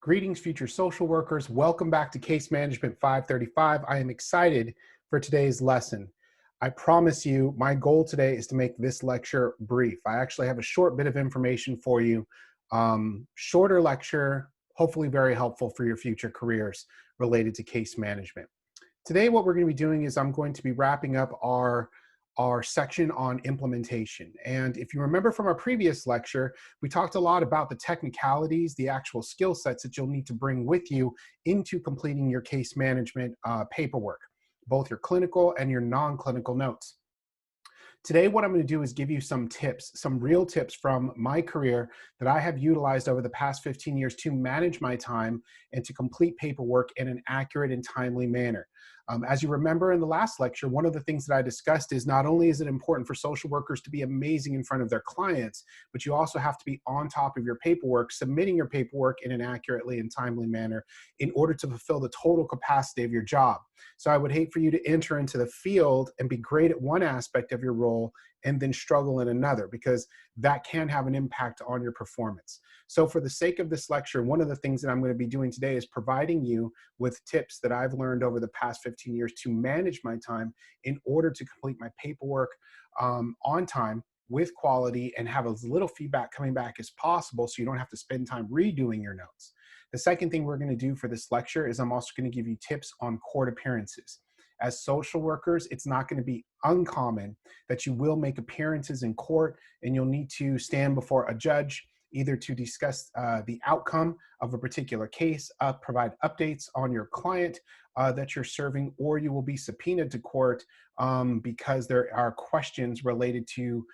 Greetings, future social workers. Welcome back to Case Management 535. I am excited for today's lesson. I promise you, my goal today is to make this lecture brief. I actually have a short bit of information for you. Shorter lecture, hopefully very helpful for your future careers related to case management. Today, what we're going to be doing is I'm going to be wrapping up our section on implementation. And if you remember from our previous lecture, we talked a lot about the technicalities, the actual skill sets that you'll need to bring with you into completing your case management paperwork, both your clinical and your non-clinical notes. Today, what I'm going to do is give you some tips, some real tips from my career that I have utilized over the past 15 years to manage my time and to complete paperwork in an accurate and timely manner. As you remember in the last lecture, one of the things that I discussed is not only is it important for social workers to be amazing in front of their clients, but you also have to be on top of your paperwork, submitting your paperwork in an accurately and timely manner in order to fulfill the total capacity of your job. So I would hate for you to enter into the field and be great at one aspect of your role and then struggle in another, because that can have an impact on your performance. So for the sake of this lecture, one of the things that I'm going to be doing today is providing you with tips that I've learned over the past 15 years to manage my time in order to complete my paperwork on time with quality and have as little feedback coming back as possible so you don't have to spend time redoing your notes. The second thing we're going to do for this lecture is I'm also going to give you tips on court appearances. As social workers, it's not going to be uncommon that you will make appearances in court and you'll need to stand before a judge either to discuss the outcome of a particular case, provide updates on your client that you're serving, or you will be subpoenaed to court because there are questions related to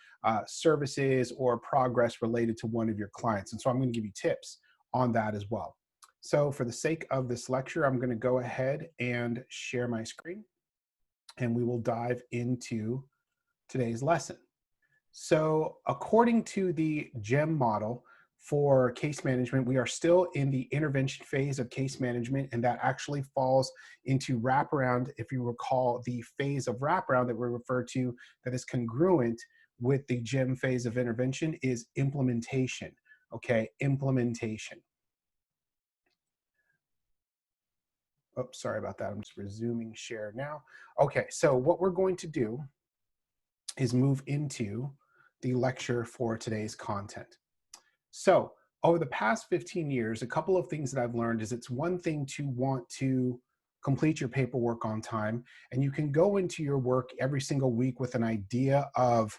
services or progress related to one of your clients. And so I'm going to give you tips on that as well. So for the sake of this lecture, I'm going to go ahead and share my screen and we will dive into today's lesson. So according to the GEM model for case management, we are still in the intervention phase of case management, and that actually falls into wraparound. If you recall, the phase of wraparound that we refer to that is congruent with the GEM phase of intervention is implementation, okay? Implementation. Oops, sorry about that. I'm just resuming share now. Okay, so what we're going to do is move into the lecture for today's content. So over the past 15 years, a couple of things that I've learned is it's one thing to want to complete your paperwork on time, and you can go into your work every single week with an idea of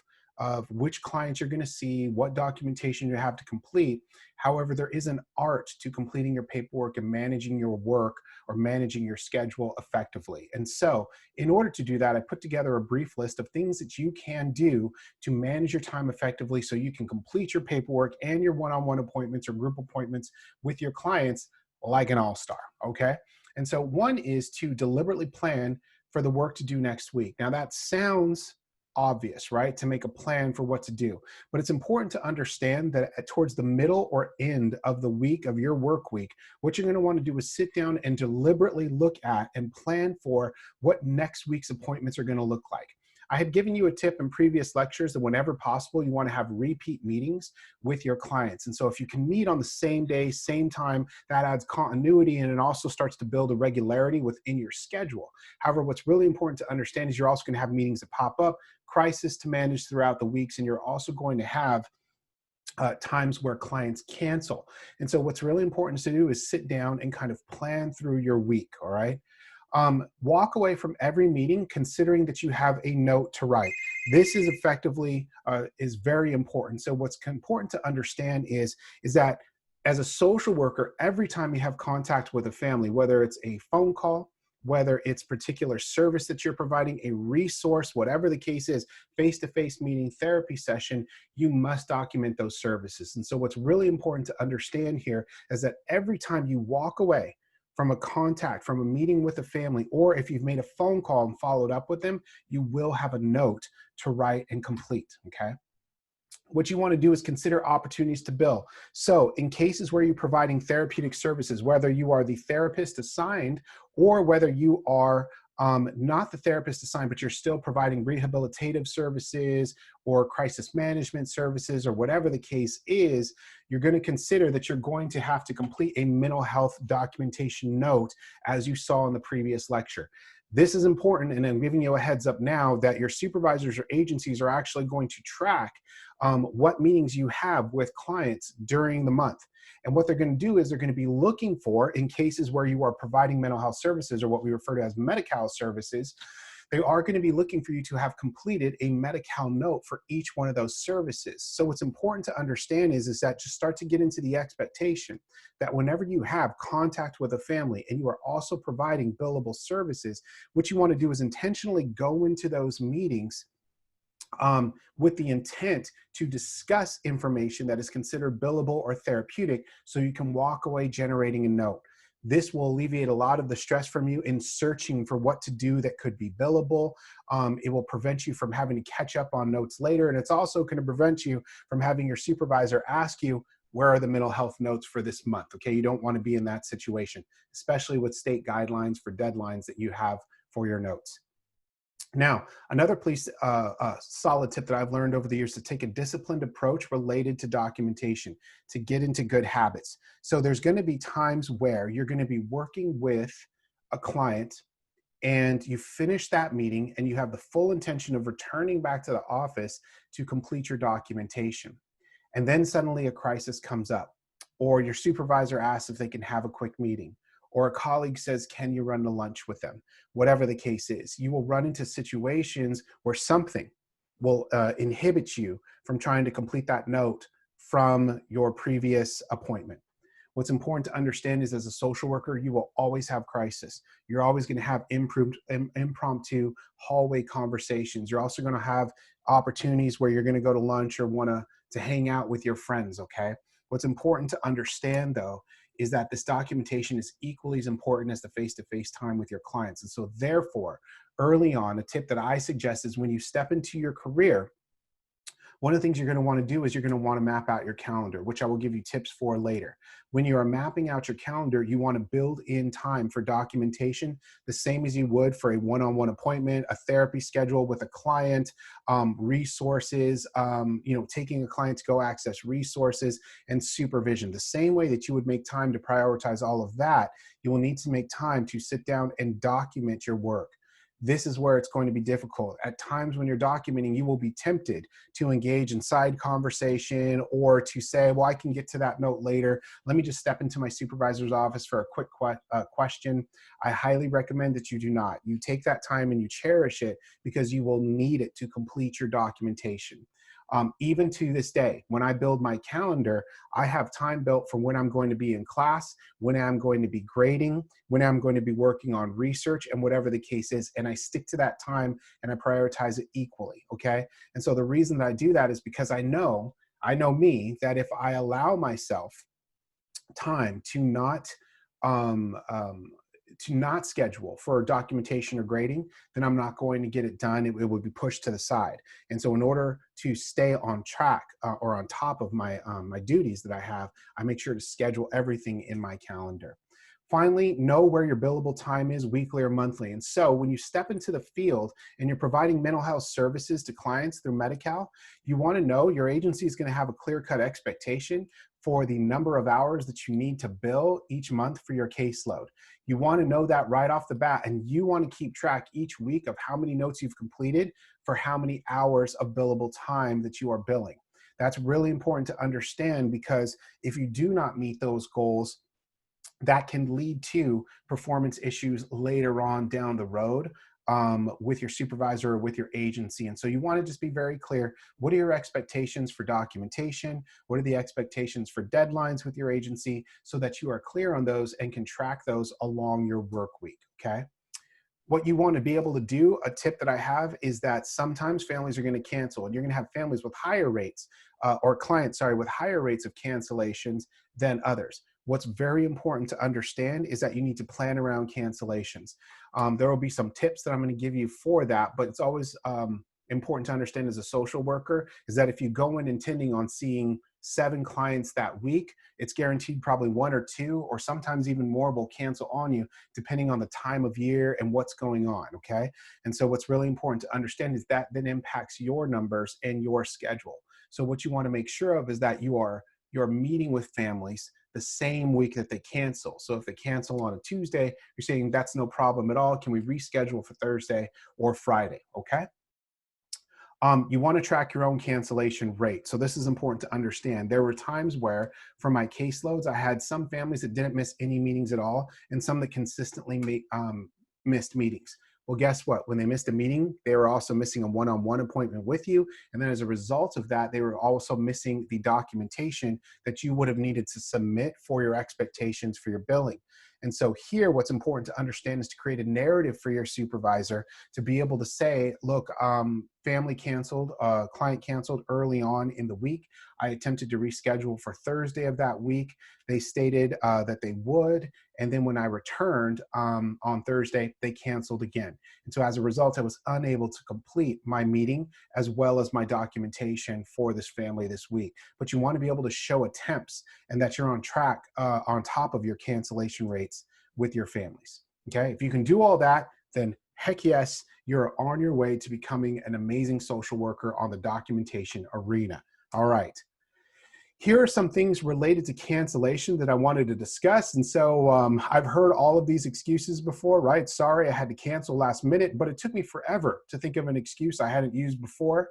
which clients you're going to see, what documentation you have to complete. However, there is an art to completing your paperwork and managing your work or managing your schedule effectively. And so in order to do that, I put together a brief list of things that you can do to manage your time effectively so you can complete your paperwork and your one-on-one appointments or group appointments with your clients like an all-star, okay? And so one is to deliberately plan for the work to do next week. Now that sounds obvious, right? To make a plan for what to do. But it's important to understand that towards the middle or end of the week of your work week, what you're going to want to do is sit down and deliberately look at and plan for what next week's appointments are going to look like. I had given you a tip in previous lectures that whenever possible, you want to have repeat meetings with your clients. And so if you can meet on the same day, same time, that adds continuity and it also starts to build a regularity within your schedule. However, what's really important to understand is you're also going to have meetings that pop up, crisis to manage throughout the weeks, and you're also going to have times where clients cancel. And so what's really important to do is sit down and kind of plan through your week, all right? Walk away from every meeting considering that you have a note to write. This is effectively, is very important. So what's important to understand is that as a social worker, every time you have contact with a family, whether it's a phone call, whether it's particular service that you're providing, a resource, whatever the case is, face-to-face meeting, therapy session, you must document those services. And so what's really important to understand here is that every time you walk away from a contact, from a meeting with a family, or if you've made a phone call and followed up with them, you will have a note to write and complete, okay? What you want to do is consider opportunities to bill. So in cases where you're providing therapeutic services, whether you are the therapist assigned or whether you are not the therapist assigned, but you're still providing rehabilitative services or crisis management services or whatever the case is, you're going to consider that you're going to have to complete a mental health documentation note, as you saw in the previous lecture. This is important, and I'm giving you a heads up now that your supervisors or agencies are actually going to track what meetings you have with clients during the month. And what they're going to do is they're going to be looking for, in cases where you are providing mental health services or what we refer to as Medi-Cal services, they are going to be looking for you to have completed a Medi-Cal note for each one of those services. So what's important to understand is that just start to get into the expectation that whenever you have contact with a family and you are also providing billable services, what you want to do is intentionally go into those meetings with the intent to discuss information that is considered billable or therapeutic, so you can walk away generating a note. This will alleviate a lot of the stress from you in searching for what to do that could be billable. It will prevent you from having to catch up on notes later, and it's also going to prevent you from having your supervisor ask you, where are the mental health notes for this month? Okay, you don't want to be in that situation, especially with state guidelines for deadlines that you have for your notes. Now, another solid tip that I've learned over the years to take a disciplined approach related to documentation, to get into good habits. So there's going to be times where you're going to be working with a client and you finish that meeting and you have the full intention of returning back to the office to complete your documentation. And then suddenly a crisis comes up, or your supervisor asks if they can have a quick meeting, or a colleague says, can you run to lunch with them? Whatever the case is, you will run into situations where something will inhibit you from trying to complete that note from your previous appointment. What's important to understand is, as a social worker, you will always have crisis. You're always going to have impromptu hallway conversations. You're also going to have opportunities where you're going to go to lunch or want to hang out with your friends, okay? What's important to understand, though, is that this documentation is equally as important as the face-to-face time with your clients. And so therefore, early on, a tip that I suggest is when you step into your career, one of the things you're going to want to do is you're going to want to map out your calendar, which I will give you tips for later. When you are mapping out your calendar, you want to build in time for documentation, the same as you would for a one-on-one appointment, a therapy schedule with a client, resources, taking a client to go access resources, and supervision. The same way that you would make time to prioritize all of that, you will need to make time to sit down and document your work. This is where it's going to be difficult. At times when you're documenting, you will be tempted to engage in side conversation or to say, well, I can get to that note later. Let me just step into my supervisor's office for a quick question. I highly recommend that you do not. You take that time and you cherish it, because you will need it to complete your documentation. Even to this day, when I build my calendar, I have time built for when I'm going to be in class, when I'm going to be grading, when I'm going to be working on research, and whatever the case is. And I stick to that time and I prioritize it equally, okay? And so the reason that I do that is because I know me, that if I allow myself time to not schedule for documentation or grading, then I'm not going to get it done. It would be pushed to the side. And so in order to stay on track or on top of my duties that I have, I make sure to schedule everything in my calendar. Finally, know where your billable time is weekly or monthly. And so when you step into the field and you're providing mental health services to clients through Medi-Cal, you want to know your agency is going to have a clear-cut expectation for the number of hours that you need to bill each month for your caseload. You want to know that right off the bat, and you want to keep track each week of how many notes you've completed for how many hours of billable time that you are billing. That's really important to understand, because if you do not meet those goals, that can lead to performance issues later on down the road with your supervisor or with your agency. And so you want to just be very clear. What are your expectations for documentation? What are the expectations for deadlines with your agency, so that you are clear on those and can track those along your work week, okay? What you want to be able to do, a tip that I have, is that sometimes families are going to cancel, and you're going to have families with higher rates, or clients, sorry, with higher rates of cancellations than others. What's very important to understand is that you need to plan around cancellations. There will be some tips that I'm going to give you for that, but it's always important to understand as a social worker is that if you go in intending on seeing 7 clients that week, it's guaranteed probably 1 or 2, or sometimes even more will cancel on you depending on the time of year and what's going on, okay? And so what's really important to understand is that then impacts your numbers and your schedule. So what you want to make sure of is that you're meeting with families the same week that they cancel. So if they cancel on a Tuesday, you're saying that's no problem at all. Can we reschedule for Thursday or Friday? Okay. You want to track your own cancellation rate. So this is important to understand. There were times where, for my caseloads, I had some families that didn't miss any meetings at all, and some that consistently missed meetings. Well, guess what? When they missed a meeting, they were also missing a one-on-one appointment with you. And then as a result of that, they were also missing the documentation that you would have needed to submit for your expectations for your billing. And so here, what's important to understand is to create a narrative for your supervisor to be able to say, look, family canceled, client canceled early on in the week. I attempted to reschedule for Thursday of that week. They stated that they would. And then when I returned on Thursday, they canceled again. And so as a result, I was unable to complete my meeting as well as my documentation for this family this week. But you want to be able to show attempts and that you're on track on top of your cancellation rates with your families. Okay, if you can do all that, then heck yes, you're on your way to becoming an amazing social worker on the documentation arena. All right. Here are some things related to cancellation that I wanted to discuss. And so I've heard all of these excuses before, right? Sorry, I had to cancel last minute, but it took me forever to think of an excuse I hadn't used before.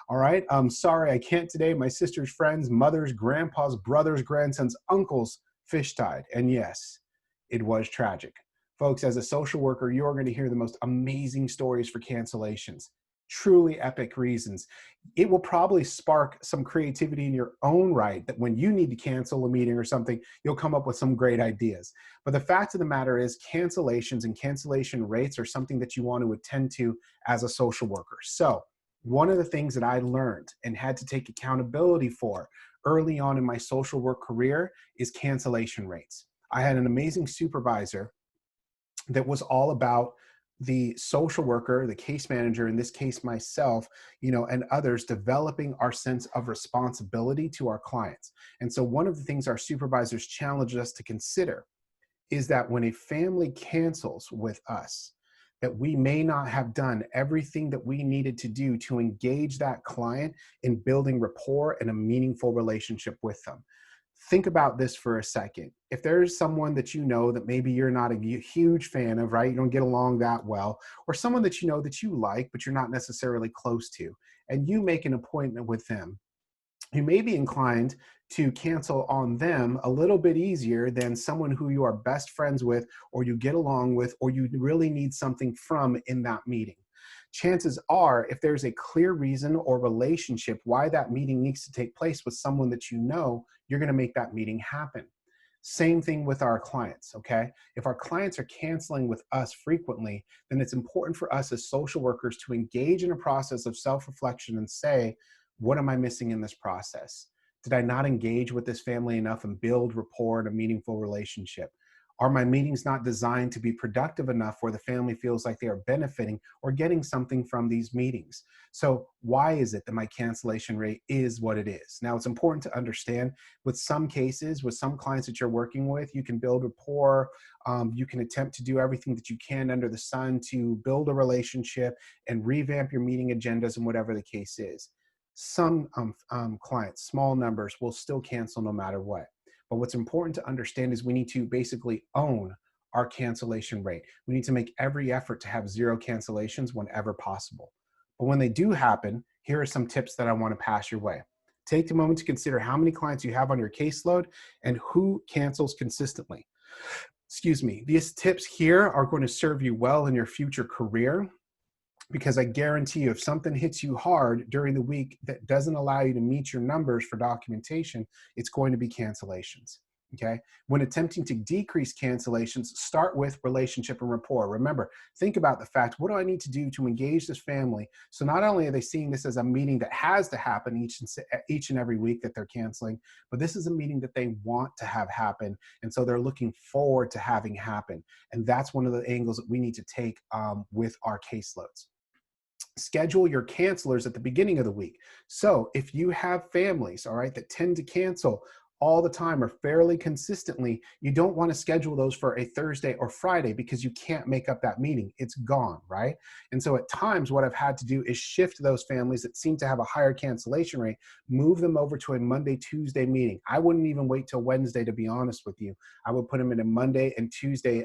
All right, sorry, I can't today. My sister's friends, mothers, grandpas, brothers, grandsons, uncles fish tied. And yes, it was tragic. Folks, as a social worker, you're going to hear the most amazing stories for cancellations. Truly epic reasons. It will probably spark some creativity in your own right that when you need to cancel a meeting or something, you'll come up with some great ideas. But the fact of the matter is cancellations and cancellation rates are something that you want to attend to as a social worker. So one of the things that I learned and had to take accountability for early on in my social work career is cancellation rates. I had an amazing supervisor that was all about the social worker, the case manager, in this case myself, and others, developing our sense of responsibility to our clients. And so one of the things our supervisors challenged us to consider is that when a family cancels with us, that we may not have done everything that we needed to do to engage that client in building rapport and a meaningful relationship with them. Think about this for a second. If there's someone that you know that maybe you're not a huge fan of, right? You don't get along that well, or someone that you know that you like, but you're not necessarily close to, and you make an appointment with them, you may be inclined to cancel on them a little bit easier than someone who you are best friends with, or you get along with, or you really need something from in that meeting. Chances are, if there's a clear reason or relationship why that meeting needs to take place with someone that you know, you're going to make that meeting happen. Same thing with our clients, okay? If our clients are canceling with us frequently, then it's important for us as social workers to engage in a process of self-reflection and say, what am I missing in this process? Did I not engage with this family enough and build rapport and a meaningful relationship? Are my meetings not designed to be productive enough where the family feels like they are benefiting or getting something from these meetings? So why is it that my cancellation rate is what it is? Now, it's important to understand with some cases, with some clients that you're working with, you can build rapport. You can attempt to do everything that you can under the sun to build a relationship and revamp your meeting agendas and whatever the case is. Some clients, small numbers, will still cancel no matter what. But what's important to understand is we need to basically own our cancellation rate. We need to make every effort to have 0 cancellations whenever possible. But when they do happen, here are some tips that I want to pass your way. Take a moment to consider how many clients you have on your caseload and who cancels consistently. Excuse me. These tips here are going to serve you well in your future career, because I guarantee you, if something hits you hard during the week that doesn't allow you to meet your numbers for documentation, it's going to be cancellations, okay? When attempting to decrease cancellations, start with relationship and rapport. Remember, think about the fact, what do I need to do to engage this family? So not only are they seeing this as a meeting that has to happen each and every week that they're canceling, but this is a meeting that they want to have happen. And so they're looking forward to having happen. And that's one of the angles that we need to take with our caseloads. schedule your cancelers at the beginning of the week. So if you have families, all right, that tend to cancel all the time or fairly consistently, you don't want to schedule those for a Thursday or Friday because you can't make up that meeting. It's gone, right? And so at times what I've had to do is shift those families that seem to have a higher cancellation rate, move them over to a Monday, Tuesday meeting. I wouldn't even wait till Wednesday, to be honest with you. I would put them in a Monday and Tuesday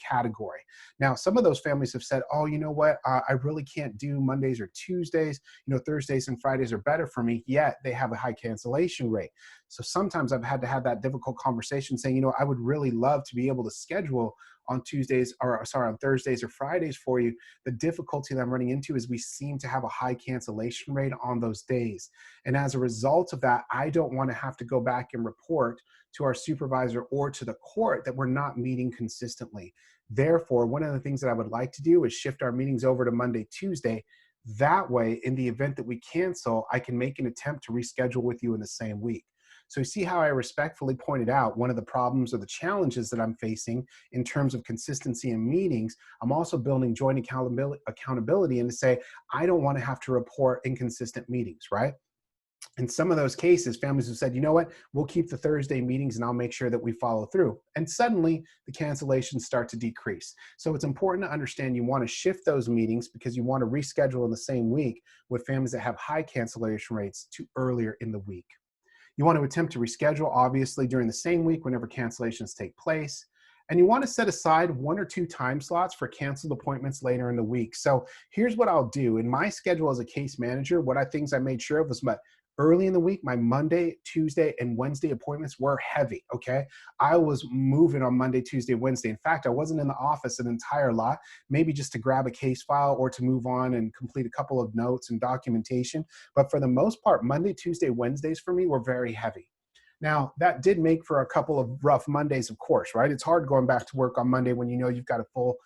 category. Now, some of those families have said, oh, you know what? I really can't do Mondays or Tuesdays. You know, Thursdays and Fridays are better for me, yet they have a high cancellation rate. So sometimes I've had to have that difficult conversation saying, you know, I would really love to be able to schedule on Tuesdays, or sorry, on Thursdays or Fridays for you. The difficulty that I'm running into is we seem to have a high cancellation rate on those days. And as a result of that, I don't want to have to go back and report to our supervisor or to the court that we're not meeting consistently. Therefore, one of the things that I would like to do is shift our meetings over to Monday, Tuesday. That way, in the event that we cancel, I can make an attempt to reschedule with you in the same week. So you see how I respectfully pointed out one of the problems or the challenges that I'm facing in terms of consistency in meetings. I'm also building joint accountability and to say, I don't want to have to report inconsistent meetings, right? In some of those cases, families have said, you know what, we'll keep the Thursday meetings and I'll make sure that we follow through. And suddenly the cancellations start to decrease. So it's important to understand you want to shift those meetings because you want to reschedule in the same week with families that have high cancellation rates to earlier in the week. You want to attempt to reschedule, obviously, during the same week whenever cancellations take place. And you want to set aside 1 or 2 time slots for canceled appointments later in the week. So here's what I'll do. In my schedule as a case manager, things I made sure of was early in the week, my Monday, Tuesday, and Wednesday appointments were heavy, okay? I was moving on Monday, Tuesday, Wednesday. In fact, I wasn't in the office an entire lot, maybe just to grab a case file or to move on and complete a couple of notes and documentation. But for the most part, Monday, Tuesday, Wednesdays for me were very heavy. Now, that did make for a couple of rough Mondays, of course, right? It's hard going back to work on Monday when you know you've got a full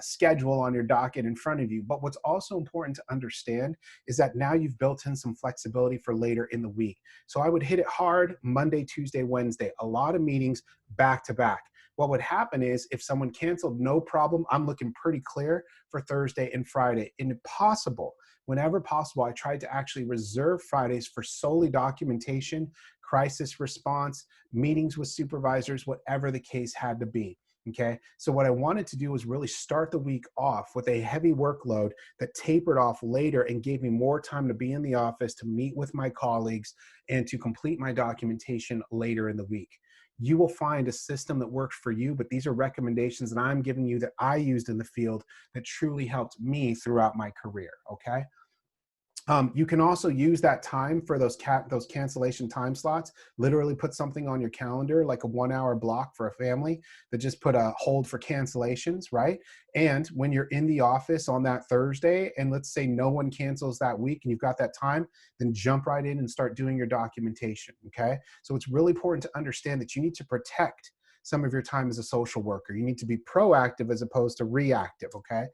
schedule on your docket in front of you. But what's also important to understand is that now you've built in some flexibility for later in the week. So I would hit it hard Monday, Tuesday, Wednesday, a lot of meetings back to back. What would happen is if someone canceled, no problem, I'm looking pretty clear for Thursday and Friday. And if possible, whenever possible, I tried to actually reserve Fridays for solely documentation, crisis response, meetings with supervisors, whatever the case had to be. Okay, so what I wanted to do was really start the week off with a heavy workload that tapered off later and gave me more time to be in the office, to meet with my colleagues, and to complete my documentation later in the week. You will find a system that works for you, but these are recommendations that I'm giving you that I used in the field that truly helped me throughout my career, okay? You can also use that time for those cancellation time slots. Literally put something on your calendar, like a 1-hour block for a family that just put a hold for cancellations, right? And when you're in the office on that Thursday, and let's say no one cancels that week and you've got that time, then jump right in and start doing your documentation, okay? So it's really important to understand that you need to protect some of your time as a social worker. You need to be proactive as opposed to reactive, okay?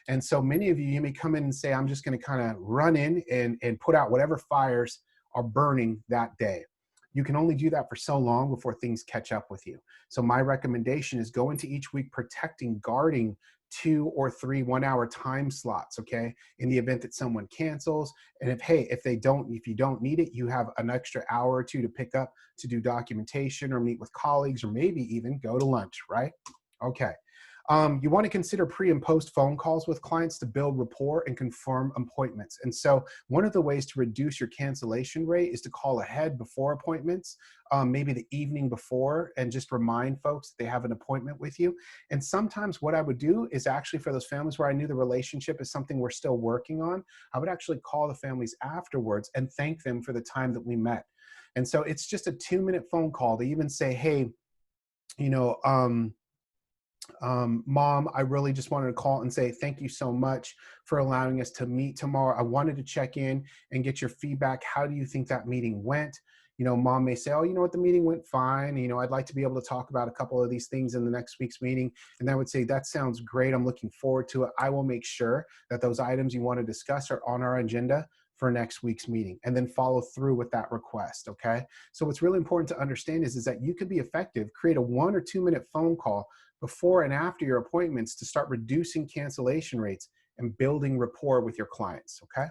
And so many of you, you may come in and say, I'm just going to kind of run in and put out whatever fires are burning that day. You can only do that for so long before things catch up with you. So my recommendation is go into each week protecting, guarding 2 or 3 1-hour time slots, okay? In the event that someone cancels. And if you don't need it, you have an extra hour or 2 to pick up to do documentation or meet with colleagues or maybe even go to lunch, right? Okay. You want to consider pre and post phone calls with clients to build rapport and confirm appointments. And so one of the ways to reduce your cancellation rate is to call ahead before appointments, maybe the evening before, and just remind folks that they have an appointment with you. And sometimes what I would do is actually for those families where I knew the relationship is something we're still working on, I would actually call the families afterwards and thank them for the time that we met. And so it's just a 2-minute phone call to even say, hey, you know, Mom, I really just wanted to call and say thank you so much for allowing us to meet tomorrow. I wanted to check in and get your feedback. How do you think that meeting went? You know, Mom may say, oh, you know what, the meeting went fine. You know, I'd like to be able to talk about a couple of these things in the next week's meeting. And I would say, that sounds great. I'm looking forward to it. I will make sure that those items you want to discuss are on our agenda for next week's meeting, and then follow through with that request, okay? So what's really important to understand is that you can be effective, create a 1 or 2 minute phone call before and after your appointments to start reducing cancellation rates and building rapport with your clients, okay?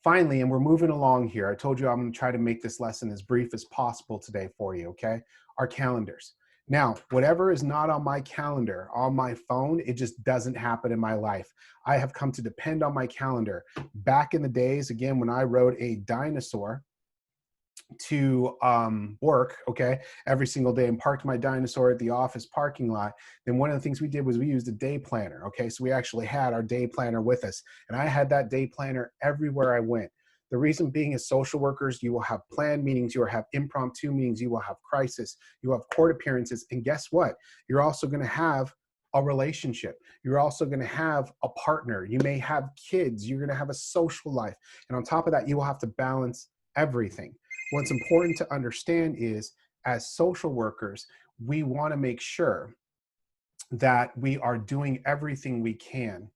Finally, and we're moving along here, I told you I'm going to try to make this lesson as brief as possible today for you, okay? Our calendars. Now, whatever is not on my calendar, on my phone, it just doesn't happen in my life. I have come to depend on my calendar. Back in the days, again, when I rode a dinosaur to work, okay, every single day and parked my dinosaur at the office parking lot, then one of the things we did was we used a day planner, okay? So we actually had our day planner with us, and I had that day planner everywhere I went. The reason being, as social workers, you will have planned meetings, you will have impromptu meetings, you will have crisis, you will have court appearances, and guess what? You're also gonna have a relationship. You're also gonna have a partner. You may have kids, you're gonna have a social life. And on top of that, you will have to balance everything. What's important to understand is, as social workers, we want to make sure that we are doing everything we can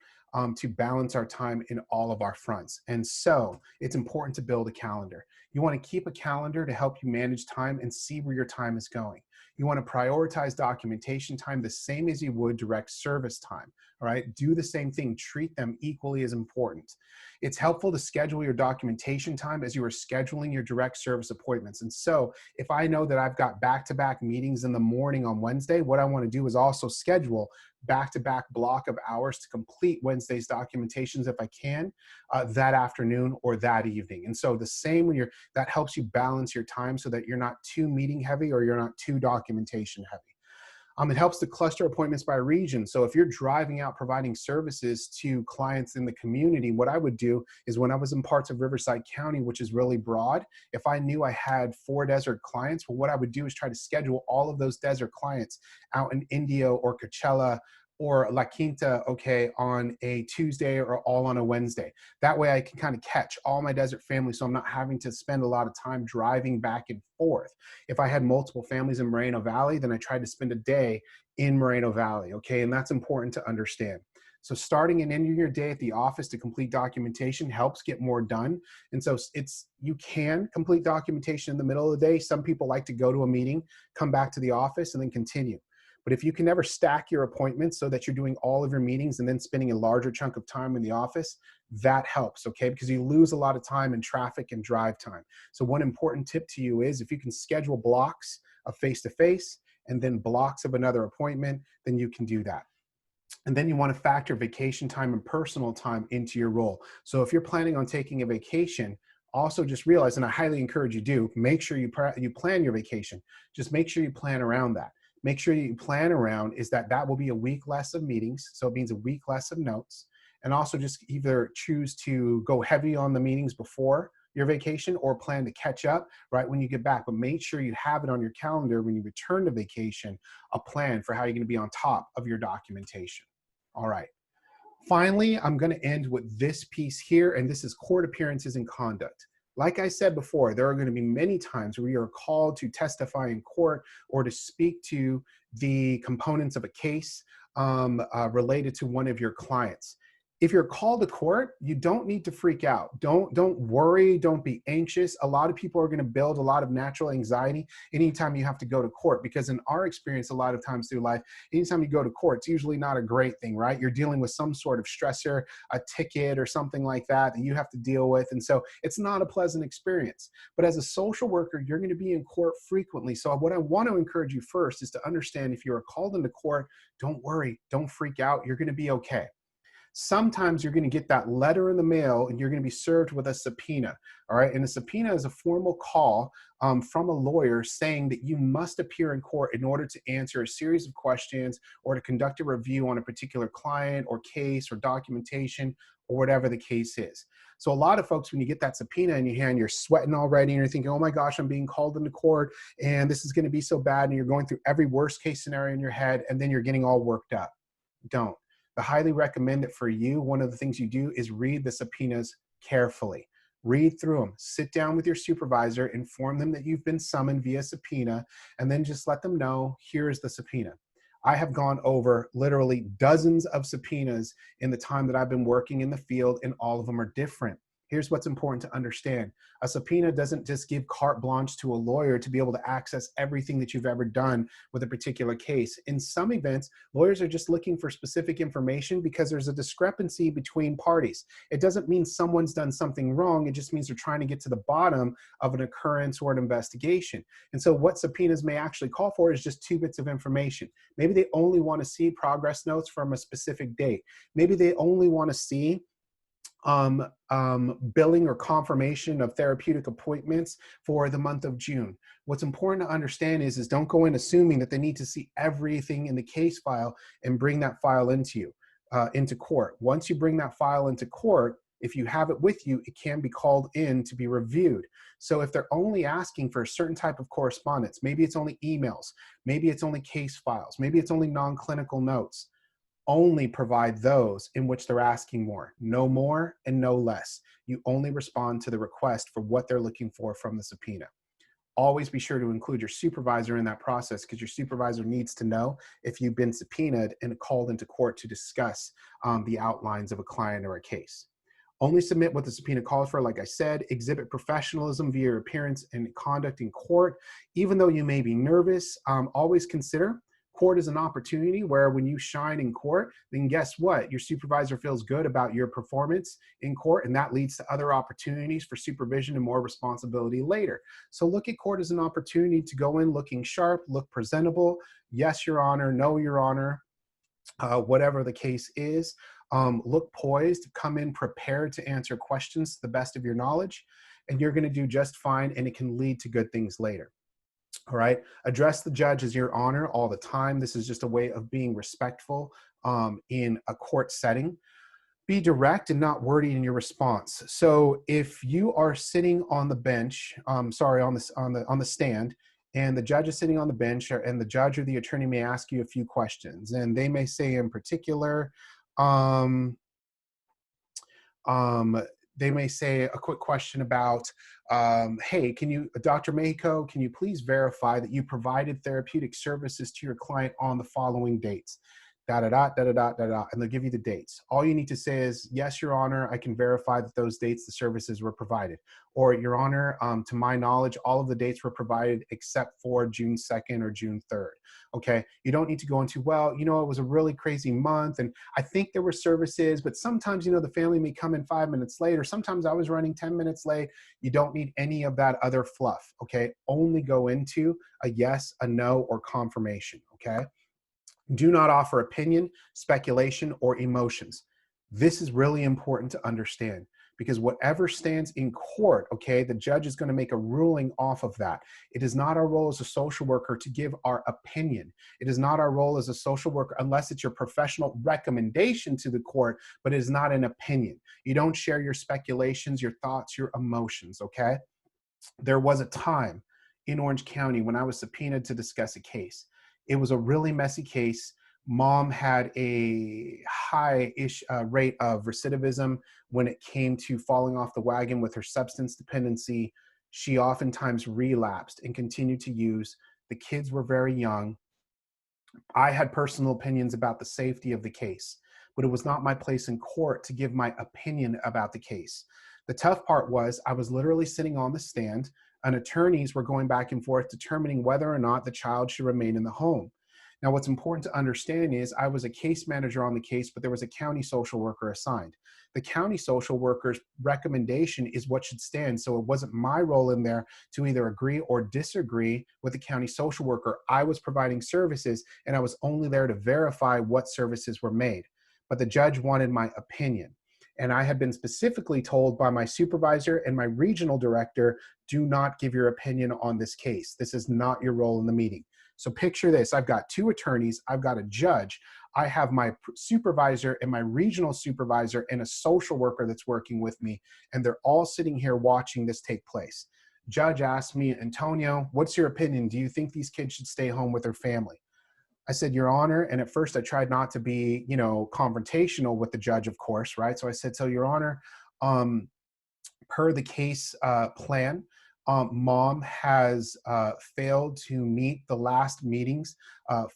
to balance our time in all of our fronts. And so it's important to build a calendar. You want to keep a calendar to help you manage time and see where your time is going. You want to prioritize documentation time the same as you would direct service time. All right, do the same thing, treat them equally as important. It's helpful to schedule your documentation time as you are scheduling your direct service appointments. And so if I know that I've got back-to-back meetings in the morning on Wednesday, what I want to do is also schedule back-to-back block of hours to complete Wednesday's documentations if I can that afternoon or that evening. And so the same when that helps you balance your time so that you're not too meeting heavy or you're not too documentation heavy. It helps to cluster appointments by region. So if you're driving out providing services to clients in the community, what I would do is, when I was in parts of Riverside County, which is really broad, if I knew I had 4 desert clients, well, what I would do is try to schedule all of those desert clients out in Indio or Coachella or La Quinta, okay, on a Tuesday or all on a Wednesday. That way I can kind of catch all my desert families, so I'm not having to spend a lot of time driving back and forth. If I had multiple families in Moreno Valley, then I tried to spend a day in Moreno Valley, okay? And that's important to understand. So starting and ending your day at the office to complete documentation helps get more done. And so you can complete documentation in the middle of the day. Some people like to go to a meeting, come back to the office, and then continue. But if you can never stack your appointments so that you're doing all of your meetings and then spending a larger chunk of time in the office, that helps, okay? Because you lose a lot of time in traffic and drive time. So one important tip to you is, if you can schedule blocks of face-to-face and then blocks of another appointment, then you can do that. And then you want to factor vacation time and personal time into your role. So if you're planning on taking a vacation, also just realize, and I highly encourage you do, make sure you plan your vacation. Just make sure you plan around that. Make sure you plan around is that will be a week less of meetings. So it means a week less of notes. And also just either choose to go heavy on the meetings before your vacation or plan to catch up right when you get back. But make sure you have it on your calendar when you return to vacation, a plan for how you're going to be on top of your documentation. All right. Finally, I'm going to end with this piece here, and this is court appearances and conduct. Like I said before, there are going to be many times where you are called to testify in court or to speak to the components of a case related to one of your clients. If you're called to court, you don't need to freak out. Don't worry, don't be anxious. A lot of people are going to build a lot of natural anxiety anytime you have to go to court, because in our experience, a lot of times through life, anytime you go to court, it's usually not a great thing, right? You're dealing with some sort of stressor, a ticket or something like that you have to deal with. And so it's not a pleasant experience. But as a social worker, you're going to be in court frequently. So what I want to encourage you first is to understand, if you are called into court, don't worry, don't freak out. You're going to be okay. Sometimes you're going to get that letter in the mail and you're going to be served with a subpoena, all right? And a subpoena is a formal call from a lawyer saying that you must appear in court in order to answer a series of questions or to conduct a review on a particular client or case or documentation or whatever the case is. So a lot of folks, when you get that subpoena in your hand, you're sweating already and you're thinking, oh my gosh, I'm being called into court and this is going to be so bad. And you're going through every worst case scenario in your head and then you're getting all worked up. Don't. I highly recommend that for you, one of the things you do is read the subpoenas carefully. Read through them. Sit down with your supervisor, inform them that you've been summoned via subpoena, and then just let them know, here's the subpoena. I have gone over literally dozens of subpoenas in the time that I've been working in the field, and all of them are different. Here's what's important to understand. A subpoena doesn't just give carte blanche to a lawyer to be able to access everything that you've ever done with a particular case. In some events, lawyers are just looking for specific information because there's a discrepancy between parties. It doesn't mean someone's done something wrong. It just means they're trying to get to the bottom of an occurrence or an investigation. And so what subpoenas may actually call for is just 2 bits of information. Maybe they only want to see progress notes from a specific date. Maybe they only want to see billing or confirmation of therapeutic appointments for the month of June. What's important to understand is don't go in assuming that they need to see everything in the case file and bring that file into court. Once you bring that file into court, if you have it with you, it can be called in to be reviewed. So if they're only asking for a certain type of correspondence, maybe it's only emails, maybe it's only case files, maybe it's only non-clinical notes, only provide those in which they're asking more, no more and no less. You only respond to the request for what they're looking for from the subpoena. Always be sure to include your supervisor in that process, because your supervisor needs to know if you've been subpoenaed and called into court to discuss the outlines of a client or a case. Only submit what the subpoena calls for. Like I said, exhibit professionalism via your appearance and conduct in court. Even though you may be nervous, always consider court is an opportunity where when you shine in court, then guess what? Your supervisor feels good about your performance in court, and that leads to other opportunities for supervision and more responsibility later. So look at court as an opportunity to go in looking sharp, look presentable. Yes, Your Honor. No, Your Honor. Whatever the case is. Look poised, come in prepared to answer questions to the best of your knowledge, and you're going to do just fine, and it can lead to good things later. All right. Address the judge as Your Honor all the time. This is just a way of being respectful in a court setting. Be direct and not wordy in your response. So if you are sitting on the bench, on the stand, and the judge is sitting on the bench, and the judge or the attorney may ask you a few questions, and they may say in particular, they may say a quick question about, hey, Dr. Mexico, can you please verify that you provided therapeutic services to your client on the following dates? Da-da-da, da-da-da, da-da, and they'll give you the dates. All you need to say is, yes, Your Honor, I can verify that those dates the services were provided. Or, Your Honor, to my knowledge, all of the dates were provided except for June 2nd or June 3rd. Okay, you don't need to go into, well, it was a really crazy month, and I think there were services, but sometimes, the family may come in 5 minutes late, or sometimes I was running 10 minutes late. You don't need any of that other fluff, okay? Only go into a yes, a no, or confirmation, okay? Do not offer opinion, speculation, or emotions. This is really important to understand, because whatever stands in court, okay, the judge is going to make a ruling off of that. It is not our role as a social worker to give our opinion. It is not our role as a social worker, unless it's your professional recommendation to the court, but it is not an opinion. You don't share your speculations, your thoughts, your emotions, okay? There was a time in Orange County when I was subpoenaed to discuss a case. It was a really messy case. Mom had a high-ish rate of recidivism when it came to falling off the wagon with her substance dependency. She oftentimes relapsed and continued to use. The kids were very young. I had personal opinions about the safety of the case, but it was not my place in court to give my opinion about the case. The tough part was I was literally sitting on the stand, and attorneys were going back and forth determining whether or not the child should remain in the home. Now, what's important to understand is I was a case manager on the case, but there was a county social worker assigned. The county social worker's recommendation is what should stand. So it wasn't my role in there to either agree or disagree with the county social worker. I was providing services, and I was only there to verify what services were made. But the judge wanted my opinion. And I had been specifically told by my supervisor and my regional director, do not give your opinion on this case. This is not your role in the meeting. So picture this, I've got 2 attorneys, I've got a judge, I have my supervisor and my regional supervisor and a social worker that's working with me, and they're all sitting here watching this take place. Judge asked me, Antonio, what's your opinion? Do you think these kids should stay home with their family? I said, Your Honor, and at first I tried not to be, confrontational with the judge, of course, right? So I said, so Your Honor, per the case plan, Mom has failed to meet the last meetings,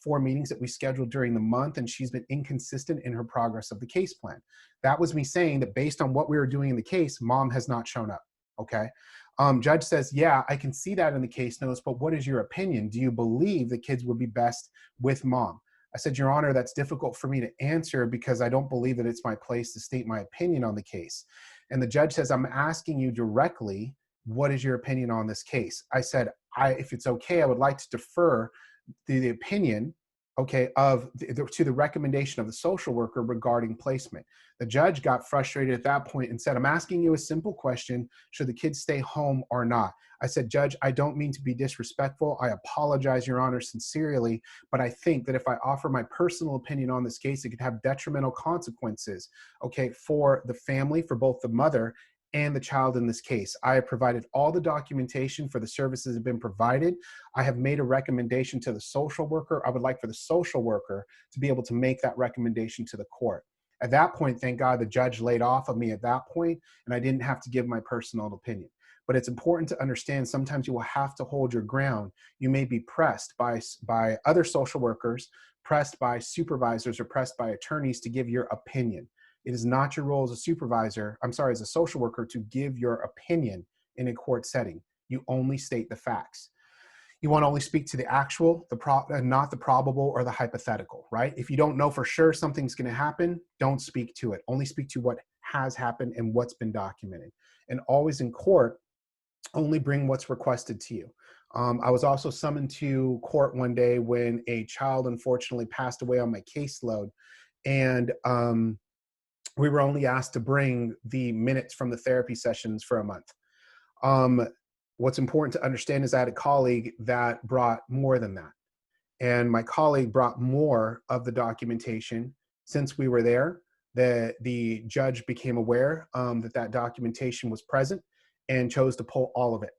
4 meetings that we scheduled during the month, and she's been inconsistent in her progress of the case plan. That was me saying that based on what we were doing in the case, Mom has not shown up, okay? Judge says, yeah, I can see that in the case notes, but what is your opinion? Do you believe the kids would be best with Mom? I said, Your Honor, that's difficult for me to answer because I don't believe that it's my place to state my opinion on the case. And the judge says, I'm asking you directly, what is your opinion on this case? I said, if it's okay, I would like to defer the opinion, okay, to the recommendation of the social worker regarding placement. The judge got frustrated at that point and said, I'm asking you a simple question. Should the kids stay home or not? I said, Judge, I don't mean to be disrespectful. I apologize, Your Honor, sincerely, but I think that if I offer my personal opinion on this case, it could have detrimental consequences, okay, for the family, for both the mother and the child in this case. I have provided all the documentation for the services that have been provided. I have made a recommendation to the social worker. I would like for the social worker to be able to make that recommendation to the court. At that point, thank God the judge laid off of me at that point, and I didn't have to give my personal opinion. But it's important to understand sometimes you will have to hold your ground. You may be pressed by other social workers, pressed by supervisors, or pressed by attorneys to give your opinion. It is not your role as a supervisor, as a social worker, to give your opinion in a court setting. You only state the facts. You want to only speak to the actual, not the probable or the hypothetical, right? If you don't know for sure something's going to happen, don't speak to it. Only speak to what has happened and what's been documented. And always in court, only bring what's requested to you. I was also summoned to court one day when a child unfortunately passed away on my caseload. And we were only asked to bring the minutes from the therapy sessions for a month. What's important to understand is I had a colleague that brought more than that. And my colleague brought more of the documentation. Since we were there, the judge became aware that documentation was present and chose to pull all of it.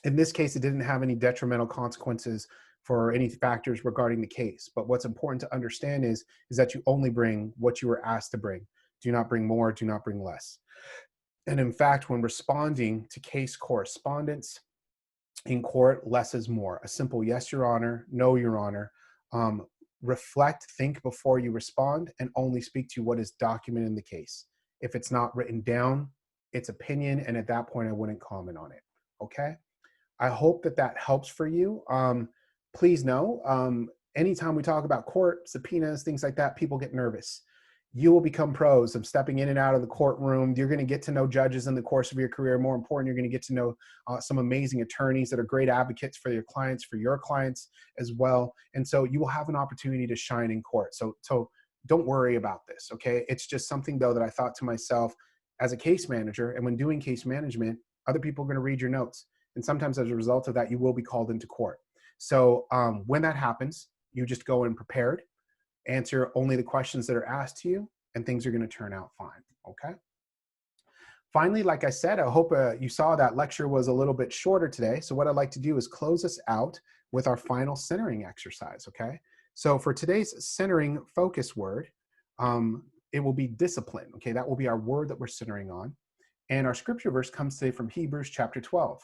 In this case, it didn't have any detrimental consequences for any factors regarding the case. But what's important to understand is that you only bring what you were asked to bring. Do not bring more, do not bring less. And in fact, when responding to case correspondence in court, less is more. A simple yes, Your Honor, no, Your Honor. Reflect, think before you respond, and only speak to what is documented in the case. If it's not written down, it's opinion, and at that point, I wouldn't comment on it, okay? I hope that helps for you. Please know, anytime we talk about court, subpoenas, things like that, people get nervous. You will become pros of stepping in and out of the courtroom. You're going to get to know judges in the course of your career. More important, you're going to get to know some amazing attorneys that are great advocates for your clients as well. And so you will have an opportunity to shine in court. So don't worry about this, okay? It's just something, though, that I thought to myself as a case manager, and when doing case management, other people are going to read your notes. And sometimes as a result of that, you will be called into court. So when that happens, you just go in prepared, answer only the questions that are asked to you, and things are going to turn out fine, okay? Finally, like I said, I hope you saw that lecture was a little bit shorter today. So what I'd like to do is close us out with our final centering exercise, okay? So for today's centering focus word, it will be discipline, okay? That will be our word that we're centering on. And our scripture verse comes today from Hebrews chapter 12.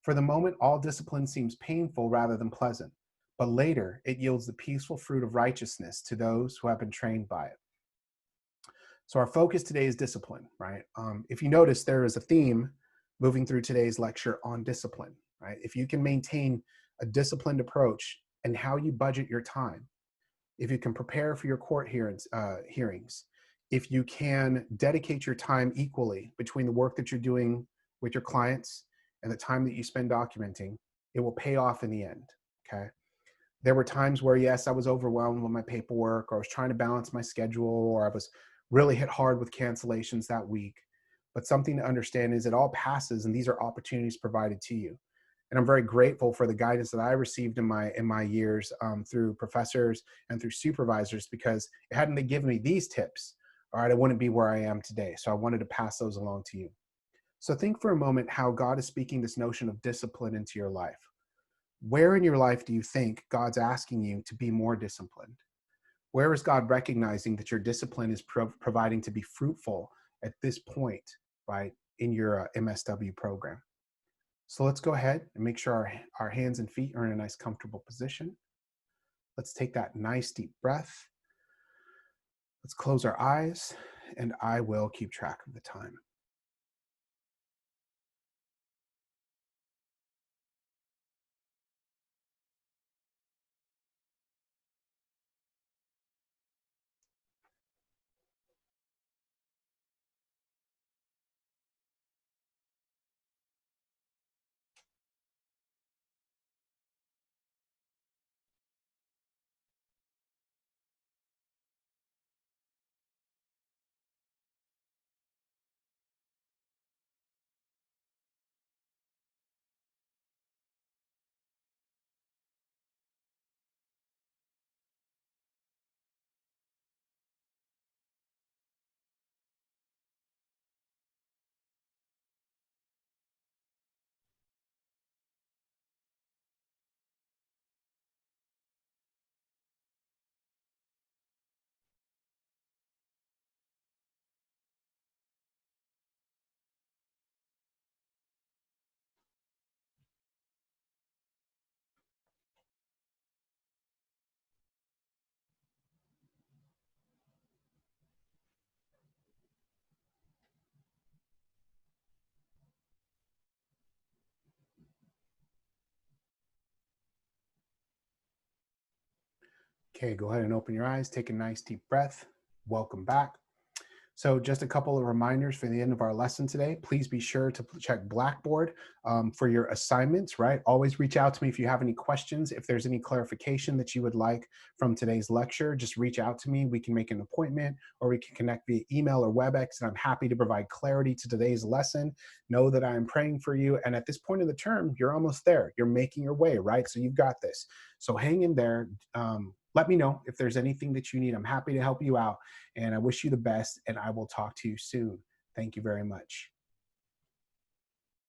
For the moment, all discipline seems painful rather than pleasant, but later it yields the peaceful fruit of righteousness to those who have been trained by it. So our focus today is discipline, right? If you notice, there is a theme moving through today's lecture on discipline, right? If you can maintain a disciplined approach in how you budget your time, if you can prepare for your court hearings, if you can dedicate your time equally between the work that you're doing with your clients and the time that you spend documenting, it will pay off in the end, okay? There were times where, yes, I was overwhelmed with my paperwork, or I was trying to balance my schedule, or I was really hit hard with cancellations that week. But something to understand is it all passes, and these are opportunities provided to you. And I'm very grateful for the guidance that I received in my years through professors and through supervisors, because hadn't they given me these tips, all right, I wouldn't be where I am today. So I wanted to pass those along to you. So think for a moment how God is speaking this notion of discipline into your life. Where in your life do you think God's asking you to be more disciplined? Where is God recognizing that your discipline is providing to be fruitful at this point, right, in your MSW program? So let's go ahead and make sure our hands and feet are in a nice comfortable position. Let's take that nice deep breath. Let's close our eyes, and I will keep track of the time. Okay, go ahead and open your eyes, take a nice deep breath. Welcome back. So just a couple of reminders for the end of our lesson today. Please be sure to check Blackboard for your assignments, right? Always reach out to me if you have any questions. If there's any clarification that you would like from today's lecture, just reach out to me. We can make an appointment or we can connect via email or WebEx, and I'm happy to provide clarity to today's lesson. Know that I am praying for you. And at this point of the term, you're almost there. You're making your way, right? So you've got this. So hang in there. Let me know if there's anything that you need. I'm happy to help you out. And I wish you the best, and I will talk to you soon. Thank you very much.